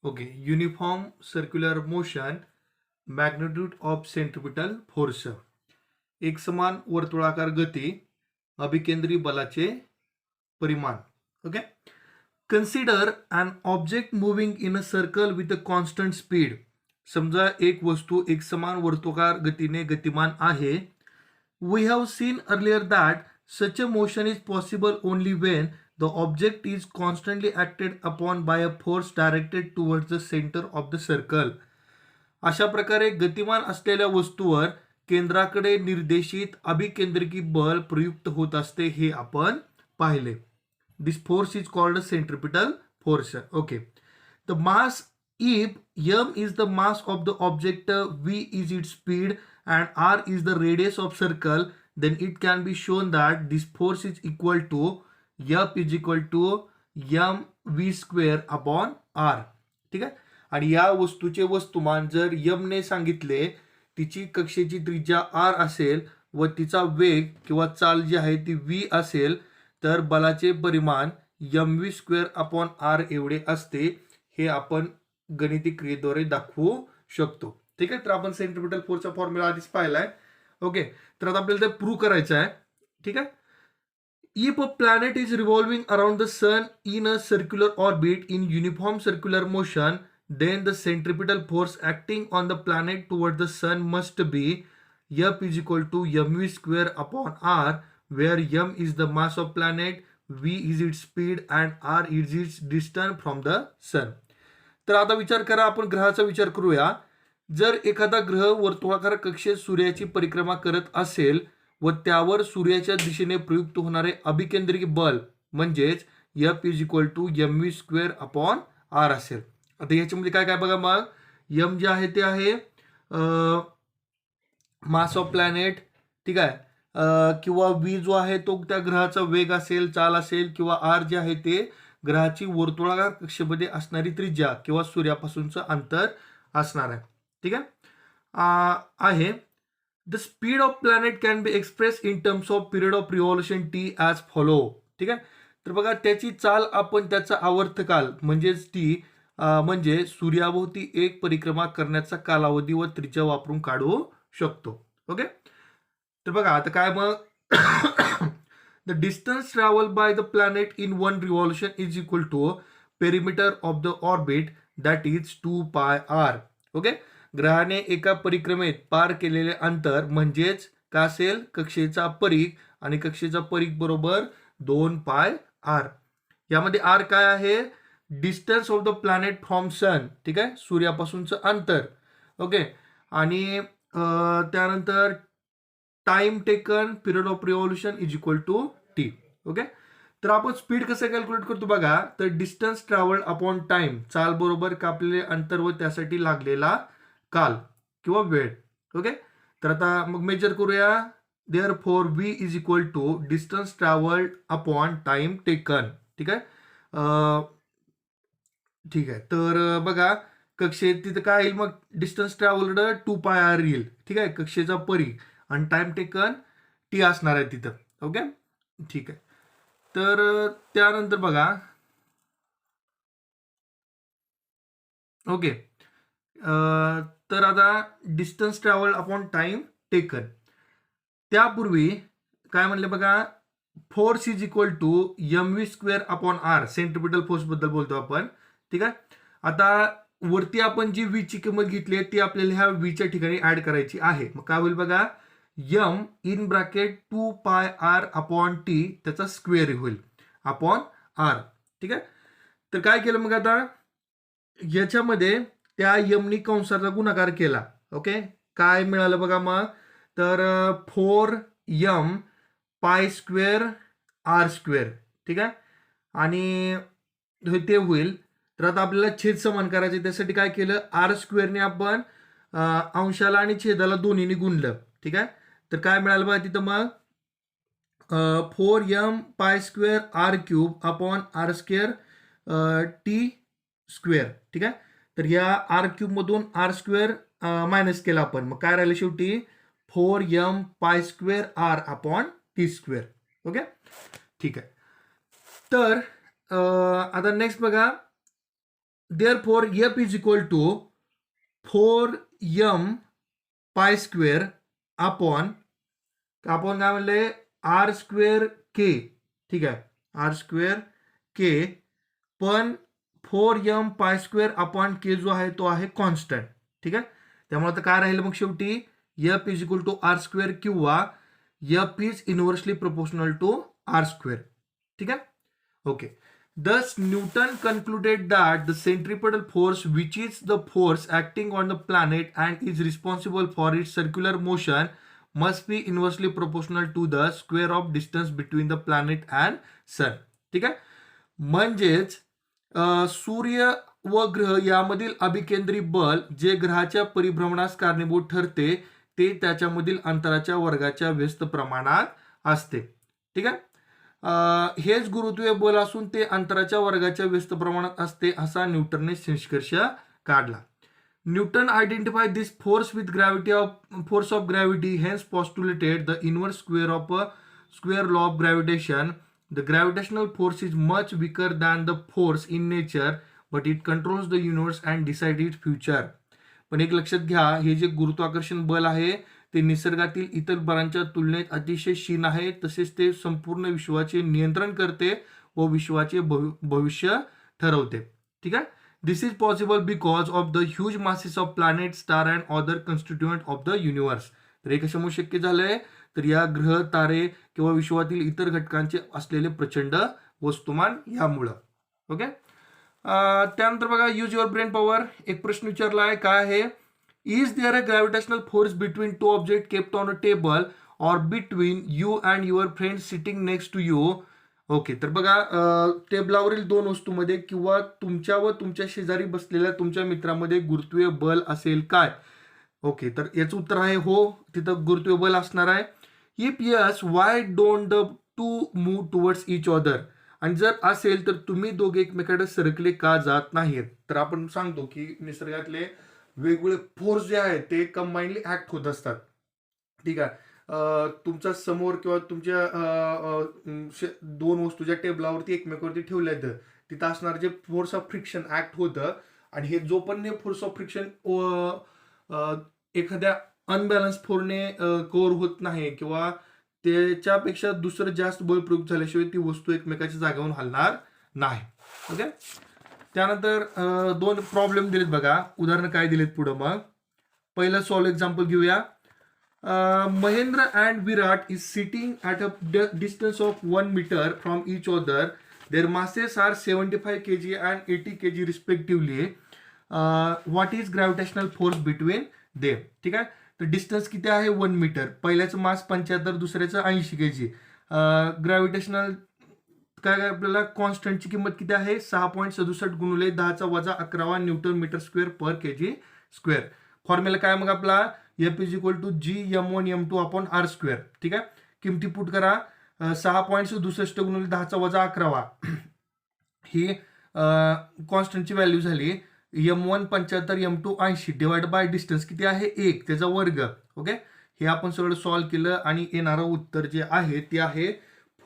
Okay. Uniform circular motion, magnitude of centripetal force. एकसमान वर्तुळाकार गती, अभिकेंद्री बलाचे परिमाण. Okay. Consider an object moving in a circle with a constant speed. समजा एक वस्तू एकसमान वर्तुळाकार गतीने गतिमान आहे. We have seen earlier that such a motion is possible only when the object is constantly acted upon by a force directed towards the center of the circle. अशा प्रकारे गतिमान असलेल्या वस्तूवर केंद्राकडे निर्देशित अभिकेंद्रिकी बल प्रयुक्त होत असते हे आपण पाहिले. This force is called centripetal force. Okay. The mass if m is the mass of the object, v is its speed, and r is the radius of circle, then it can be shown that this force is equal to f is equal to m v square upon r. ठीक आहे. आणि या वस्तूचे वस्तुमान जर m ने सांगितले, तिची कक्षेची त्रिज्या r असेल व तिचा वेग किंवा चाल जी आहे ती v असेल, तर बलाचे परिमाण mv स्क्वेअर अपॉन r एवढे असते. हे आपण गणिती क्रियेद्वारे दाखवू शकतो. ठीक आहे. तर आपण सेंट्रिपिटल फोर्सचा फॉर्म्युला आधीच पाहिलाय. ओके. तर आता आपल्याला ते प्रूव्ह करायचं आहे. ठीक आहे. If a planet is revolving around the sun in a circular orbit in uniform circular motion, then the centripetal force acting on the planet towards the sun must be F is equal to mv square upon r, where m is the mass of planet, v is its speed, and r is its distance from the sun. तर आता विचार करा, आपण ग्रहाचा विचार करूया. जर एखादा ग्रह वर्तुळाकार कक्षेत सूर्याची परिक्रमा करत असेल व त्यावर सूर्याच्या दिशेने प्रयुक्त होणारे अभिकेंद्रिक बल म्हणजेच F is equal to mv square upon r असेल. आता याच्यामध्ये काय काय बघा, मग m जे आहे ते आहे मास ऑफ प्लॅनेट. ठीक आहे. किंवा v जो आहे तो त्या ग्रहाचा वेग असेल, चाल असेल, किंवा r जे आहे ते ग्रहाची वर्तुळाकार कक्षेमध्ये असणारी त्रिज्या किंवा सूर्यापासूनचं अंतर असणार आहे. ठीक आहे. The speed of planet can be express in terms off period of revolution T as follow. ठीक आहे. तर बघा, त्याची चाल आपण त्याचा आवर्तकाल म्हणजेच टी म्हणजे सूर्याभोवती एक परिक्रमा करण्याचा कालावधी व त्रिज्या वापरून काढू शकतो. ओके. तर बघा आता काय मग the distance traveled by the planet in one revolution is equal to perimeter of the orbit, that is 2 pi r. Okay. ग्रहाने एका परिक्रमेत पार केलेले अंतर म्हणजेच काय असेल, कक्षेचा परिघ, आणि कक्षेचा परिघ बरोबर 2 पाय r. यामध्ये r काय आहे, distance of the planet from sun. ठीक आहे. सूर्यापासूनचं अंतर. ओके. आणि त्यानंतर time taken, period of revolution is equal to T. Okay. तर आपण स्पीड कसं कॅल्क्युलेट करतो बघा, तर डिस्टन्स ट्रॅव्हल्ड अपॉन टाइम, चाल बरोबर कापलेले अंतर व त्यासाठी लागलेला काल किंवा वेळ. ओके. तर आता मग मेजर करूया. Therefore v is equal to distance travelled upon time taken. ठीक आहे. ठीक आहे. तर बघा, कक्षेत तिथं काय येईल, मग डिस्टन्स ट्रॅव्हल्ड 2 पाय r येईल. ठीक आहे. कक्षेचा परिघ आणि टाइम टेकन टी असणार आहे तिथं. ओके. ठीक आहे. तर त्यानंतर बघा, ओके, तर आता distance travel upon time taken. त्यापूर्वी काय म्हणले बघा, force is equal to mv square upon r, centripetal force बद्दल बोलतो आपण. ठीक आहे. आता वरती आपण जी v ची किंमत घेतली ती आपल्याला ह्या v च्या ठिकाणी ऍड करायची आहे. मग काय होईल बघा, m इन ब्रॅकेट 2 पाय r अपॉन टी, त्याचा स्क्वेअर होईल अपॉन r. ठीक आहे. तर काय केलं मग आता, याच्यामध्ये त्या m नी कंसाचा गुणाकार केला. ओके. काय मिळालं बघा मग, तर 4m pi square r square. ठीक आहे. आणि ते होईल. तर आता आपल्याला छेद समान करायचे, त्यासाठी काय केलं, r स्क्वेअरने आपण अंशाला आणि छेदाला दोन्हीने गुणलं. ठीक आहे. तर काय मिळालं बघा तिथं मग, 4m pi square r cube upon r square T square. ठीक आहे. तर या r क्यूब मधून r स्क्वेअर मायनस केला आपण, मग काय राहिलं शेवटी 4m pi square r upon T square. Okay. ठीक आहे. तर आता नेक्स्ट बघा, therefore F is equal to 4m pi square upon आपण काय म्हणलंय आर स्क्वेअर के, ठीक आहे, आर स्क्वेअर के, पण 4m पाय स्क्वेअर अपॉन के जो आहे तो आहे कॉन्स्टंट, ठीक आहे. त्यामुळे आता काय राहिलं मग शेवटी F is equal to R square किंवा F is inversely proportional to R square, ठीक आहे. Okay. Thus, Newton concluded that the centripetal force, which is the force acting on the planet and is responsible for its circular motion, must be inversely proportional to the square of distance between the planet and sun. ठीक आहे. म्हणजेच सूर्य व ग्रह यामधील अभिकेंद्री बल जे ग्रहाच्या परिभ्रमणास कारणीभूत ठरते ते त्याच्यामधील अंतराच्या वर्गाच्या व्यस्त प्रमाणात असते, ठीक आहे. हेच गुरुत्वीय बल असून ते अंतराच्या वर्गाच्या व्यस्त प्रमाणात असते असा न्यूटनने निष्कर्ष काढला. Newton identified this force with gravity of force of gravity, hence postulated the inverse square of a square law of gravitation. The gravitational force is much weaker than the force in nature, but it controls the universe and decide it future. पण एक लक्षात घ्या, हे जे गुरुत्वाकर्षण बल आहे ते निसर्गातील इतर बलांच्या तुलनेत अतिशय क्षीण आहे, तसेच ते संपूर्ण विश्वाचे नियंत्रण करते व विश्वाचे भविष्य ठरवते, ठीक आहे. This is possible because of the huge masses of planet, star and other constituent of the universe. तर हे कशामुळे शक्य झालंय, तर या ग्रह, तारे किंवा विश्वातील इतर घटकांचे असलेले प्रचंड वस्तुमान यामुळं. ओके. त्यानंतर बघा, यूज युअर ब्रेन पॉवर. एक प्रश्न विचारला आहे, काय आहे, is there a gravitational force between two objects kept on a table or between you and your friend sitting next to you? Okay. तर बघा, टेबलावरील दोन वस्तूमध्ये किंवा तुमच्या व तुमच्या शेजारी बसलेल्या तुमच्या मित्रामध्ये गुरुत्वीय बल असेल काय? ओके. तर याचं उत्तर आहे हो, तिथं गुरुत्वीय बल असणार आहे. If yes, why don't the two move towards each other. आणि जर असेल तर तुम्ही दोघे एकमेकांकडे सरकले का जात नाहीत? तर आपण सांगतो की निसर्गातले वेगवेगळे फोर्स जे आहेत ते कंबाईनली ऍक्ट होत असतात, ठीक आहे. तुमच्या समोर किंवा तुमच्या दोन वस्तू ज्या टेबलावरती एकमेकावरती ठेवल्या आहेत तिथं असणार जे फोर्स ऑफ फ्रिक्शन ऍक्ट होतं, आणि हे जो पण फोर्स ऑफ फ्रिक्शन एखाद्या अनबॅलन्स फोर्सने कव्हर होत नाही किंवा त्याच्यापेक्षा दुसरं जास्त बल प्रयोग झाल्याशिवाय ती वस्तू एकमेकाच्या जागेवरून हलणार नाही. ओके. त्यानंतर दोन प्रॉब्लेम दिलेत बघा, उदाहरण काय दिलेत पुढं. मग पहिलं सॉल्व एक्झाम्पल घेऊया. Mahendra and Virat is sitting at a distance of 1 metre from each other. Their masses are 75 kg and 80 kg respectively. What is gravitational force between them. ठीक आहे. तर डिस्टन्स किती आहे 1 मीटर. पहिल्याचं मास 75, दुसऱ्याचं 80 kg. ग्रॅव्हिटेशनल काय आपल्याला कॉन्स्टंटची किंमत किती आहे 6.67 गुणिले 10⁻11 newton metre square per kg square. Formula काय मग आपला F is equal to G m1 m2 upon R square. ठीक आहे. किमती पुट करा. 6.67 गुणिले 10⁻11 ही कॉन्स्टंटची व्हॅल्यू झाली. m1 75, m2 80 divide by distance किती आहे 1 त्याचा वर्ग. ओके. हे आपण सगळं सॉल्व्ह केलं आणि येणारं उत्तर जे आहे ते आहे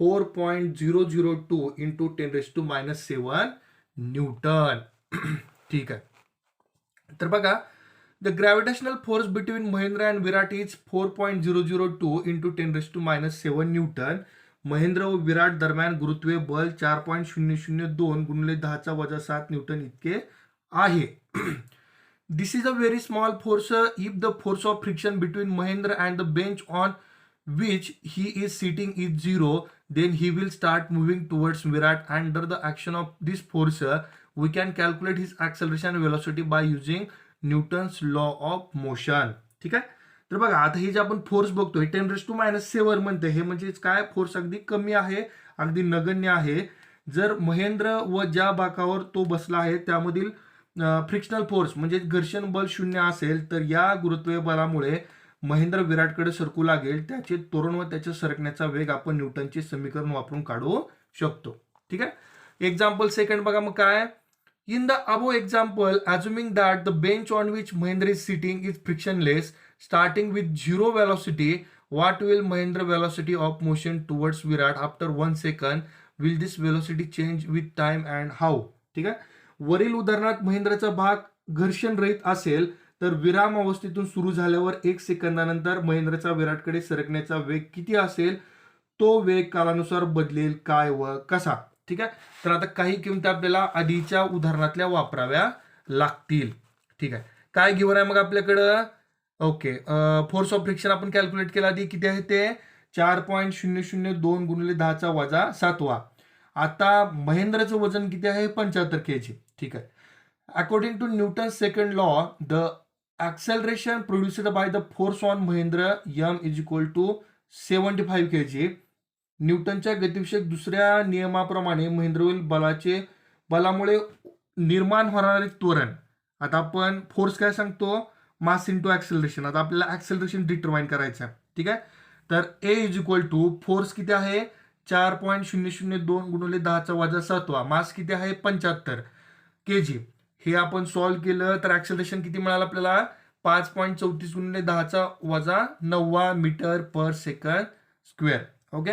4.002 इंटू 10⁻⁻7 न्यूटन. ठीक आहे. तर बघा, the gravitational force between Mahendra and Virat is 4.002 into 10⁻⁷ Newton. Mahendra व विराट दरम्यान गुरुत्वीय बल 4.002 गुणिले 10⁻7 न्यूटन इतके आहे. This is a very small force. If the force of friction between Mahendra and the bench on which he is sitting is 0, then he will start moving towards Virat. Under the action of this force, we can calculate his acceleration and velocity by using Newton's law of motion. ठीक आहे. तर बघा, आता हे जे आपण force बघतोय 10⁻⁷ म्हणते, हे म्हणजे काय फोर्स अगदी कमी आहे, अगदी नगण्य आहे. जर महेंद्र व ज्या बाकावर तो बसला आहे त्यामधील फ्रिक्शनल फोर्स म्हणजे घर्षण बल 0 असेल तर या गुरुत्वीय बलामुळे महेंद्र विराटकडे सरकू लागेल. त्याचे त्वरण व त्याच्या सरकण्याचा वेग आपण न्यूटनचे समीकरण वापरून काढू शकतो. ठीक आहे. एक्झाम्पल सेकंड बघा मग काय. In the above example, assuming that the bench on which Mahendra is sitting is frictionless starting with 0 velocity, what will Mahendra velocity of motion towards Virat after 1 second. Will this velocity change with time and how. ठीक आहे. वरील उदाहरणात महेंद्रचा भाग घर्षण रहित असेल तर विराम अवस्थेतून सुरू झाल्यावर 1 सेकंदानंतर महेंद्रचा विराटकडे सरकण्याचा वेग किती असेल, तो वेग कालानुसार बदलेल काय व कसा. ठीक आहे. तर आता काही किमती आपल्याला आधीच्या उदाहरणातल्या वापराव्या लागतील. ठीक आहे. काय गिव्हन आहे मग आपल्याकडं. ओके, फोर्स ऑफ फ्रिक्शन आपण कॅल्क्युलेट केला आधी, किती आहे ते 4.002 गुणिले 10⁻7. आता महेंद्रचं वजन किती आहे 75 kg. ठीक आहे. According to Newton second law the acceleration produced by the force on Mahindra m is equal to 75 kg. न्यूटनच्या गतिविषयक दुसऱ्या नियमाप्रमाणे महेंद्रवरील बलामुळे निर्माण होणारे त्वरण. आता आपण फोर्स काय सांगतो, मास इंटू ऍक्सेलरेशन. आता आपल्याला ऍक्सेलरेशन डिटरमाइन करायचं आहे. ठीक आहे. तर ए इज इक्वल टू फोर्स किती आहे 4.002 गुणिले 10⁻7. मास किती आहे 75 kg. हे आपण सॉल्व्ह केलं तर ऍक्सेलरेशन किती मिळालं आपल्याला 5.34 गुणिले 10⁻9 metre per second square. Okay.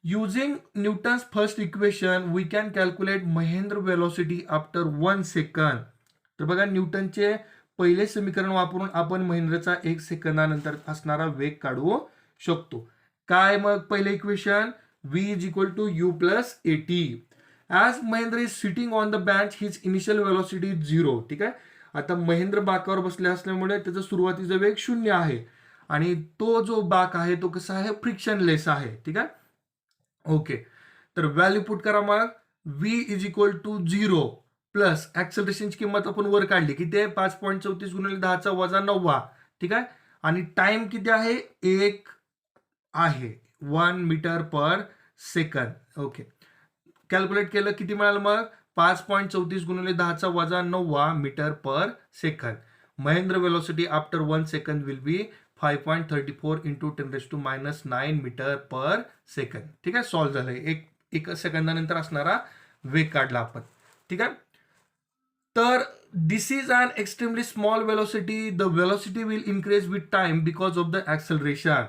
Using Newton's first equation we can calculate Mahendra velocity after 1 second. तर बघा, न्यूटनचे पहिले समीकरण वापरून आपण महेंद्रचा 1 सेकंदानंतर असणारा वेग काढू शकतो. काय मग पहिले equation, v is equal to u plus at. As Mahendra is sitting on the bench his initial velocity 0. ठीक आहे. आता महेंद्र बाकावर बसले असल्यामुळे त्याचा सुरुवातीचा वेग 0 आहे आणि तो जो बाक आहे तो कसा आहे फ्रिक्शनलेस आहे. ठीक आहे. ओके. तर व्हॅल्यू पुट करा मग, v is equal to 0 plus ऍक्सेलरेशनची किंमत आपण वर काढली, किती आहे 5.34 गुणिले 10⁻9. ठीक आहे. आणि टाइम किती आहे 1 आहे 1 metre per second. Okay. Calculate केलं किती मिळालं मग 5.34 गुणिले 10⁻9 metre per second. Mahendra velocity after 1 second will be 5.34 into 10⁻9 metre per second. ठीक आहे. सॉल्व्ह झालंय. एक सेकंदानंतर असणारा वेग काढला आपण. ठीक आहे. तर this is an extremely small velocity. The velocity will increase with time because of the acceleration.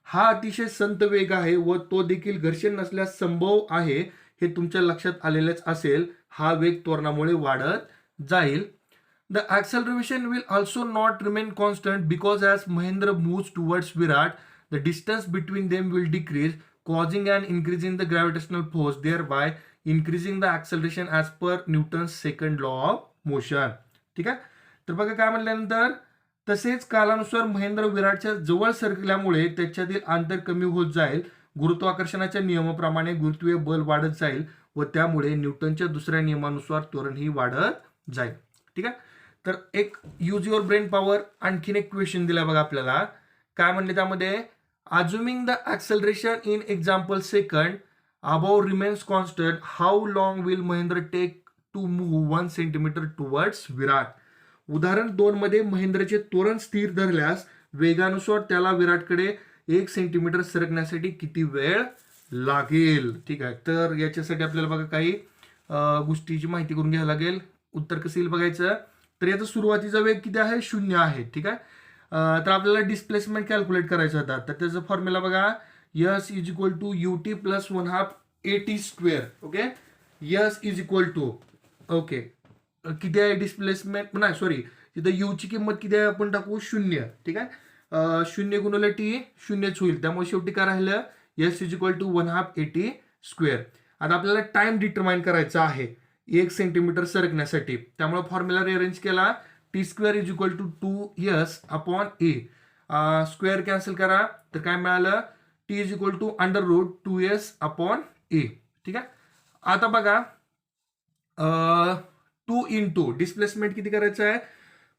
हा अतिशय संत वेग आहे व तो देखील घर्षण नसल्यास संभव आहे, हे तुमच्या लक्षात आलेलेच असेल. हा वेग त्वरणामुळे वाढत जाईल. The acceleration will also not remain constant because as Mahendra moves towards Virat the distance between them will decrease causing and increasing the gravitational force thereby increasing the acceleration as per Newton's second law of motion. ठीक आहे. तर बघा काय म्हणल्यानंतर, तसेच कालानुसार महेंद्र विराटच्या जवळ सरकल्यामुळे त्याच्यातील अंतर कमी होत जाईल. गुरुत्वाकर्षणाच्या नियमाप्रमाणे गुरुत्वीय बल वाढत जाईल व त्यामुळे न्यूटनच्या दुसऱ्या नियमानुसार त्वरणही वाढत जाईल. ठीक आहे. तर एक यूज युअर ब्रेन पॉवर आणखीन एक क्वेश्चन दिला बघा आपल्याला. काय म्हणले त्यामध्ये, assuming the acceleration in example second above remains constant how long will Mahendra take to move 1 centimetre towards Virat. उदाहरण 2 मध्ये महेंद्रचे त्वरण स्थिर धरल्यास वेगानुसार त्याला विराटकडे 1 सेंटीमीटर सरकण्यासाठी किती वेळ लागेल. ठीक आहे. तर याच्यासाठी आपल्याला बघा काही गोष्टीची माहिती करून घ्यायला लागेल. उत्तर कसं येईल बघायचं. तर याचा सुरुवातीचा वेग किती आहे 0 आहे. ठीक आहे. तर आपल्याला डिस्प्लेसमेंट कॅल्क्युलेट करायचं होता. तर त्याचा फॉर्म्युला बघा, s is equal to ut plus 1/2 at square. Okay. S is equal to okay किती आहे डिस्प्लेसमेंट, नाही सॉरी, तिथं u ची किंमत किती आहे आपण टाकू 0. ठीक आहे. 0 गुणिले t 0च होईल. त्यामुळे शेवटी काय राहिलं s is equal to 1/2 at square. आता आपल्याला टाइम डिटरमाइन करायचा आहे 1 सेंटीमीटर सरकण्यासाठी. त्यामुळे फॉर्म्युला रिअरेंज केला, T square is equal to 2s upon a. Square cancel करा तर काय मिळालं, t is equal to √2s upon a. ठीक आहे. आता बघा 2 इंटू डिस्प्लेसमेंट किती करायचं आहे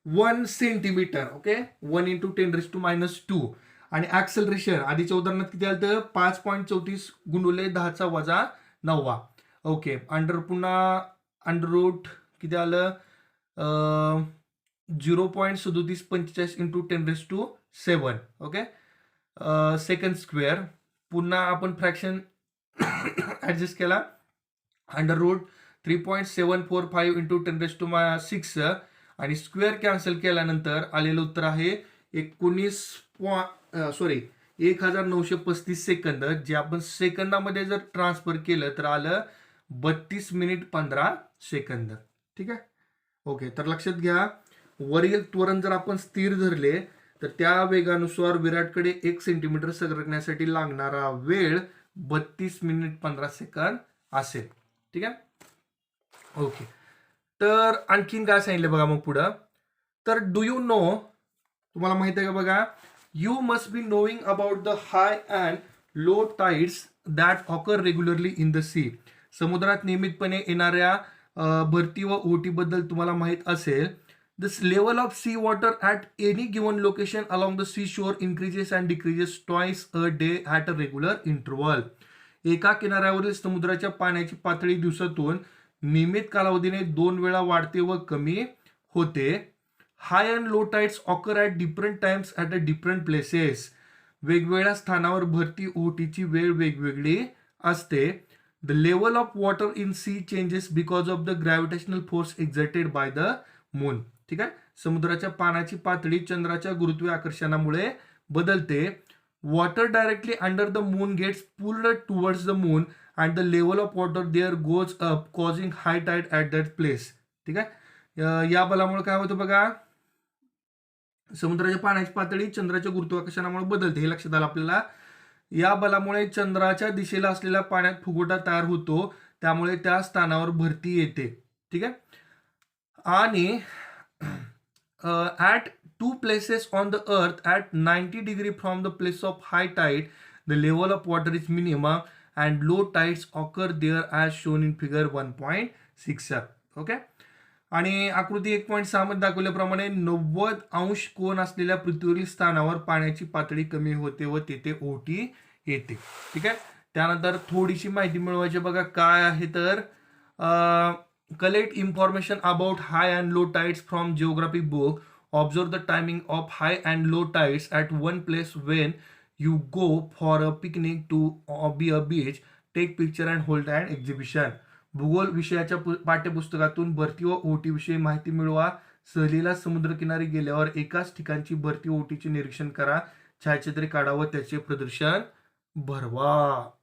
1 सेंटीमीटर. ओके. 1 इंटू 10⁻². आणि ऍक्सेलरेशन आधीच्या उदाहरणात किती आलं तर 5.34 गुणिले 10⁻9. ओके. पुन्हा अंडर रूट किती आलं 0.3745 इंटू 10⁻7. ओके. Second square. पुन्हा आपण फ्रॅक्शन ऍडजस्ट केला, √3.745 इंटू 10⁻6 आणि स्क्वेअर कॅन्सल केल्यानंतर आलेलं उत्तर आहे 1935 सेकंद. जे आपण सेकंदामध्ये जर ट्रान्सफर केलं तर आलं 32 मिनिट 15 सेकंद. ठीक आहे. ओके, तर लक्षात घ्या, वरील त्वरण जर आपण स्थिर धरले तर त्या वेगानुसार विराटकडे 1 सेंटीमीटर सरकण्यासाठी लागणारा वेळ 32 मिनिट 15 सेकंद असेल. ठीक आहे. ओके, तर आणखीन काय सांगितलं बघा मग पुढं. तर डू यू नो, तुम्हाला माहित आहे का बघा, you must be knowing about the high and low tides that occur regularly in the sea. समुद्रात नियमितपणे येणाऱ्या भरती व ओहोटीबद्दल तुम्हाला माहित असेल. This level of sea water at any given location along the sea shore increases and decreases twice a day at a regular interval. एका किनाऱ्यावरील समुद्राच्या पाण्याची पातळी दिवसातून नियमित कालावधीने 2 वेळा वाढते व कमी होते. High and low tides occur at different times at a different places. वेगवेगळ्या स्थानावर भरती ओहोटीची वेळ वेगवेगळी असते. The level of water in sea changes because of the gravitational force exerted by the moon. ठीक आहे. समुद्राच्या पाण्याची पातळी चंद्राच्या गुरुत्वीय आकर्षणामुळे बदलते. Water directly under the moon gets pulled towards the moon and the level of water there goes up causing high tide at that place. ठीक आहे. या बलामुळे काय होतं बघा, समुद्राच्या पाण्याची पातळी चंद्राच्या गुरुत्वाकर्षणामुळे बदलते, हे लक्षात आलं आपल्याला. या बलामुळे चंद्राच्या दिशेला असलेल्या पाण्यात फुगोटा तयार होतो, त्यामुळे त्या स्थानावर भरती येते. ठीक आहे. आणि at 2 places on the earth at 90 degree from the place of high tide, the level of water is minimum and low tides occur there as shown in figure 1.6. Okay. आणि आकृती 1.6 मध्ये दाखवल्याप्रमाणे 90° कोन असलेल्या पृथ्वीवरील स्थानावर पाण्याची पातळी कमी होते व तेथे ओहोटी येते. ठीक आहे. त्यानंतर थोडीशी माहिती मिळवायची बघा, काय आहे तर collect information about high and low tides from geographic book. Observe the timing of high and low tides at one place when you go for a picnic to be a beach. Take picture and hold an exhibition. भूगोल विषयाच्या पाठ्यपुस्तकातून भरती व ओहोटीविषयी माहिती मिळवा. सहलीला समुद्रकिनारी गेल्यावर एकाच ठिकाणची भरती ओहोटीचे निरीक्षण करा, छायाचित्रे काढा व त्याचे प्रदर्शन भरवा.